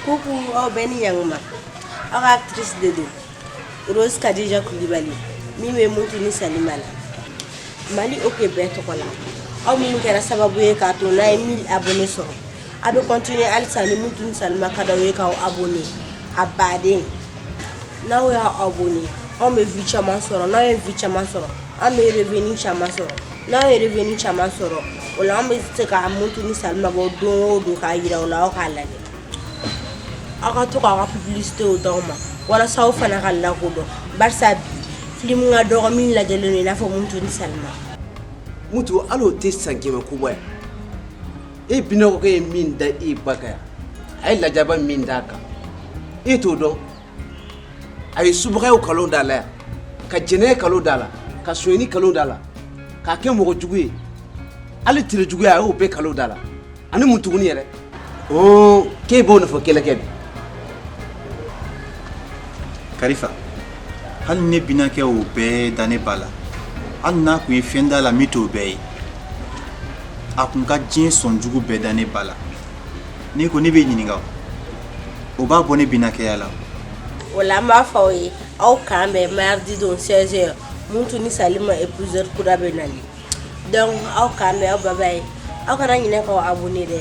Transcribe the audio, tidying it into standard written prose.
Coucou, oh Benny Yangma. Actrice de deux. Rose Kadija Koulibaly. Mimi Moutini Salimala. Mali au Québec, voilà. On m'a dit que ça va bouger quand on a 1000 abonnés sur. A be continuer al sali Moutini Salima kada we ka abonné. Abade. Na we abonné. On me vu chama soro, na we vu chama soro. On me revenu chama soro. Na we revenu chama soro. Ola on me se ka Moutini Salima go do ka ira ola o kala. Aka to ka publicité o doma. Wala sa o fana kala ko do. Barsa film nga do min la jelo ni na fo Moutini Salima. Mutu alo te sankema kubwa. E bino ko e min da e baka. Ay la jaba min daka. E to do. Ay subra o kalo dala. Ka jene kalo dala. Ka soeni kalo dala. Ka ke mo jugu. Ali tire jugu ya o be kalo dala. Ani mutu ni yere. Oh, ke bo no fo kele ke. Kalifa. Hal ne bina ke o be dane bala. Anna ku fenda la mito be. Akunka jin sonjugu be dane bala. Ni ko ni be nyinga. O ba bone bina ke yala. Wala ma fawe au kambe mardi don 16h. Moutini Salima épouseur kuda benali. Donc au kambe au babay. Au kana nyine ko abonné de.